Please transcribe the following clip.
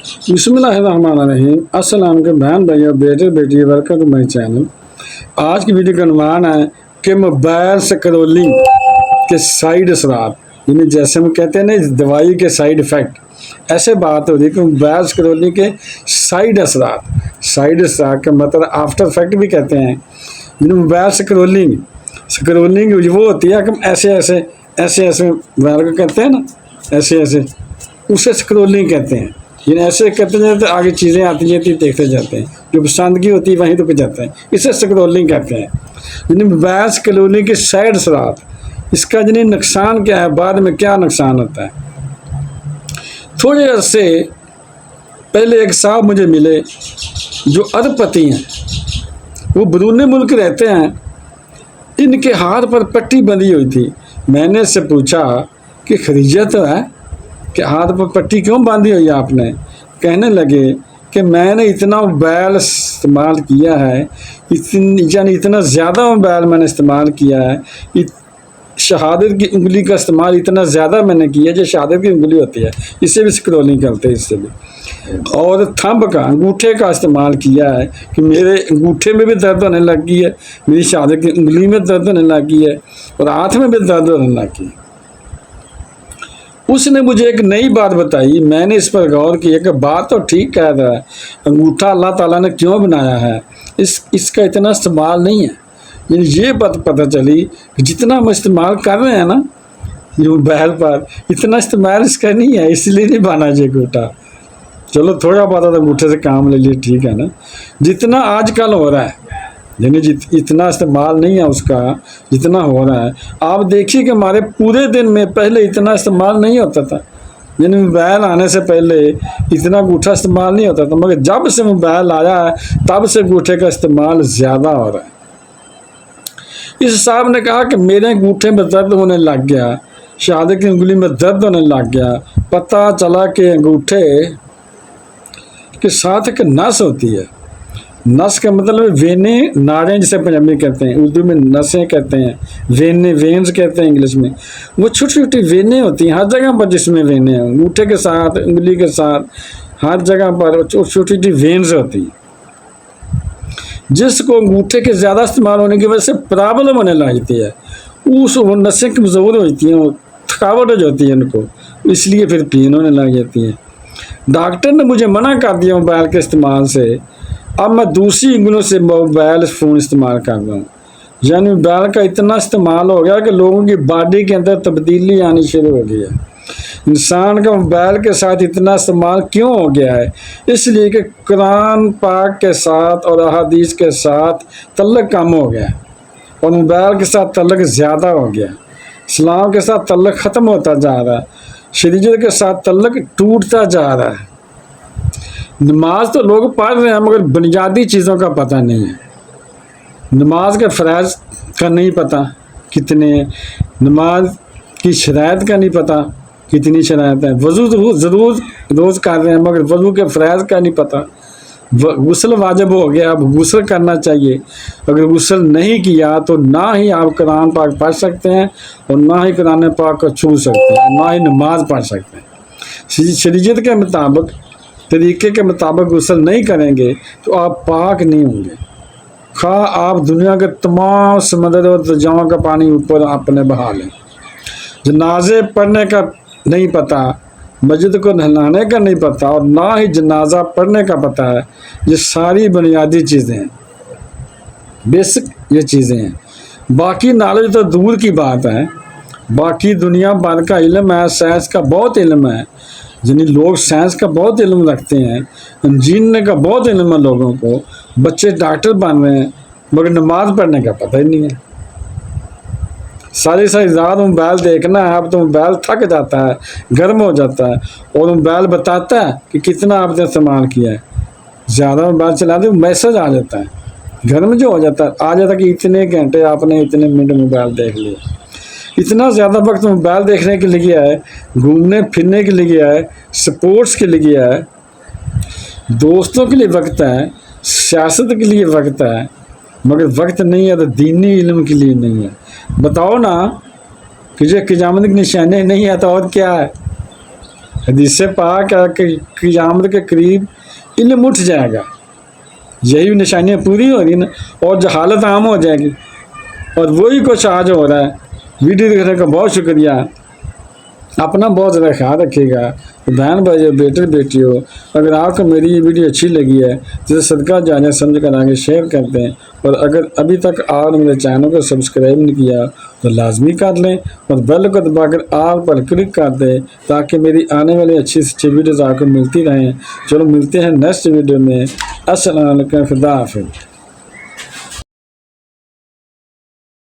بسم اللہ الرحمن الرحیم۔ السلام علیکم بہن بھائیو، بیٹے بیٹی، ویلکم ٹو مائی چینل۔ آج کی ویڈیو کا عنوان ہے کہ موبائل اسکرولنگ کے سائیڈ اثرات، یعنی جیسے ہم کہتے ہیں نا دوائی کے سائیڈ افیکٹ، ایسے بات ہو رہی ہے کہ موبائل اسکرولنگ کے سائیڈ اثرات کا مطلب آفٹر افیکٹ بھی کہتے ہیں۔ یعنی موبائل اسکرولنگ وہ ہوتی ہے کہ ہم ایسے موبائل کو کہتے ہیں نا، ایسے اسے اسکرولنگ کہتے ہیں۔ یعنی ایسے کرتے جاتے آگے چیزیں آتی جاتی دیکھتے جاتے ہیں، جو پسند کی ہوتی ہے وہیں رک جاتے ہیں، اسے اسکرولنگ کہتے ہیں۔ یعنی موبائل اسکرولنگ کے سائیڈ اثرات، اس کا یعنی نقصان کیا ہے، بعد میں کیا نقصان ہوتا ہے۔ تھوڑے عرصے پہلے ایک صاحب مجھے ملے جو ارب پتی ہیں، وہ بیرون ملک رہتے ہیں، ان کے ہاتھ پر پٹی بندھی ہوئی تھی۔ میں نے اس سے پوچھا کہ خیریت ہے کہ ہاتھ پر پٹی کیوں باندھی ہوئی آپ نے؟ کہنے لگے کہ میں نے اتنا موبائل استعمال کیا ہے، یعنی اتنا زیادہ موبائل میں نے استعمال کیا ہے، شہادت کی انگلی کا استعمال اتنا زیادہ میں نے کیا ہے، جو شہادت کی انگلی ہوتی ہے اسے بھی اسکرولنگ کرتے ہیں، اس سے بھی، اور تھمب کا، انگوٹھے کا استعمال کیا ہے کہ میرے انگوٹھے میں بھی درد ہونے لگ گئی ہے، میری شہادت کی انگلی میں درد ہونے لگ گئی ہے، اور ہاتھ میں بھی درد ہونے لگ گئی۔ اس نے مجھے ایک نئی بات بتائی، میں نے اس پر غور کیا کہ بات تو ٹھیک کہہ رہا ہے، انگوٹھا اللہ تعالیٰ نے کیوں بنایا ہے، اس کا اتنا استعمال نہیں ہے۔ یعنی یہ بات پتہ چلی کہ جتنا ہم استعمال کر رہے ہیں نا یہ موبائل پر، اتنا استعمال اس کا نہیں ہے، اس لیے نہیں بنا یہ انگوٹھا۔ چلو تھوڑا بہت انگوٹھے سے کام لے لیے، ٹھیک ہے نا، جتنا آج کل ہو رہا ہے، یعنی اتنا استعمال نہیں ہے اس کا جتنا ہو رہا ہے۔ آپ دیکھیے کہ ہمارے پورے دن میں پہلے اتنا استعمال نہیں ہوتا تھا، یعنی موبائل آنے سے پہلے اتنا انگوٹھا استعمال نہیں ہوتا تھا، مگر جب سے موبائل آیا ہے تب سے انگوٹھے کا استعمال زیادہ ہو رہا ہے۔ اس صاحب نے کہا کہ میرے انگوٹھے میں درد ہونے لگ گیا، شہادت کی انگلی میں درد ہونے لگ گیا، پتہ چلا کہ انگوٹھے کے ساتھ ایک نس ہوتی ہے۔ نس کا مطلب وینے، ناڑیں جسے پنجابی کہتے ہیں، اردو میں نسیں کہتے ہیں، وینز کہتے ہیں انگلش میں۔ وہ چھوٹی چھوٹی وینے ہوتی ہیں ہر جگہ پر، جس میں وینے ہیں، انگوٹھے کے ساتھ، انگلی کے ساتھ، ہر جگہ پر چھوٹی چھوٹی وینز ہوتی ہیں، جس کو انگوٹھے کے زیادہ استعمال ہونے کی وجہ سے پرابلم ہونے لگتی ہے۔ وہ نسیں کمزور ہوتی ہیں، وہ تھکاوٹ ہو جاتی ہے ان کو، اس لیے پھر پین ہونے لگ جاتی ہے۔ ڈاکٹر نے مجھے منع کر دیا موبائل کے استعمال سے، اب میں دوسری انگلوں سے موبائل فون استعمال کر رہا ہوں۔ یعنی موبائل کا اتنا استعمال ہو گیا کہ لوگوں کی باڈی کے اندر تبدیلی آنی شروع ہو گئی ہے۔ انسان کا موبائل کے ساتھ اتنا استعمال کیوں ہو گیا ہے؟ اس لیے کہ قرآن پاک کے ساتھ اور احادیث کے ساتھ تعلق کم ہو گیا، اور موبائل کے ساتھ تعلق زیادہ ہو گیا۔ اسلام کے ساتھ تعلق ختم ہوتا جا رہا ہے، شریعت کے ساتھ تعلق ٹوٹتا جا رہا ہے۔ نماز تو لوگ پڑھ رہے ہیں مگر بنیادی چیزوں کا پتہ نہیں ہے۔ نماز کے فرائض کا نہیں پتہ کتنے ہیں، نماز کی شرائط کا نہیں پتہ کتنی شرائط ہے، وضو ضرور روز کر رہے ہیں مگر وضو کے فرائض کا نہیں پتہ۔ غسل واجب ہو گیا، اب غسل کرنا چاہیے، اگر غسل نہیں کیا تو نہ ہی آپ قرآن پاک پڑھ سکتے ہیں، اور نہ ہی قرآن پاک کو چھو سکتے ہیں، نہ ہی نماز پڑھ سکتے ہیں۔ شریعت کے مطابق، طریقے کے مطابق غسل نہیں کریں گے تو آپ پاک نہیں ہوں گے، خواہ آپ دنیا کے تمام سمندر اور دریاؤں کا پانی اوپر اپنے بہا لیں۔ جنازے پڑھنے کا نہیں پتہ، مسجد کو نہلانے کا نہیں پتہ، اور نہ ہی جنازہ پڑھنے کا پتہ ہے۔ یہ ساری بنیادی چیزیں ہیں، بیسک یہ چیزیں ہیں۔ باقی نالج تو دور کی بات ہے، باقی دنیا بھر کا علم ہے، سائنس کا بہت علم ہے، یعنی لوگ سائنس کا بہت علم رکھتے ہیں، انجینئرنگ کا بہت علم ہے لوگوں کو، بچے ڈاکٹر بن رہے ہیں مگر نماز پڑھنے کا پتہ ہی نہیں ہے۔ ساری رات موبائل دیکھنا ہے، اب تو موبائل تھک جاتا ہے، گرم ہو جاتا ہے، اور موبائل بتاتا ہے کہ کتنا آپ نے استعمال کیا ہے۔ زیادہ موبائل چلاتے میسج آ جاتا ہے، گھر میں جو ہو جاتا ہے کہ اتنے گھنٹے آپ نے اتنے منٹ موبائل دیکھ لیا۔ اتنا زیادہ وقت موبائل دیکھنے کے لیے گیا ہے، گھومنے پھرنے کے لیے گیا ہے، سپورٹس کے لیے گیا ہے، دوستوں کے لیے وقت ہے، سیاست کے لیے وقت ہے، مگر وقت نہیں ہے تو دینی علم کے لیے نہیں ہے۔ بتاؤ نا کہ جو قیامت کی نشانی نہیں ہے تو اور کیا ہے؟ حدیث پاک ہے کہ قیامت کے قریب علم اٹھ جائے گا، یہی نشانیاں پوری ہو رہی نا، اور جہالت عام ہو جائے گی، اور وہی کچھ آج ہو رہا ہے۔ ویڈیو دیکھنے کا بہت شکریہ، اپنا بہت زیادہ خیال رکھیے گا۔ بہن بھائی ہو، بیٹے بیٹی ہو، اگر آپ کو میری یہ ویڈیو اچھی لگی ہے تو صدقہ جاریہ سمجھ کر آگے شیئر کرتے ہیں، اور اگر ابھی تک آپ نے میرے چینل کو سبسکرائب نہیں کیا تو لازمی کر لیں، اور بیل کو دبا کر آل پر کلک کر دیں تاکہ میری آنے والی اچھی سے اچھی ویڈیوز آپ کو ملتی رہیں۔ چلو ملتے ہیں نیکسٹ ویڈیو میں۔ السلام علیکم، خدا حافظ۔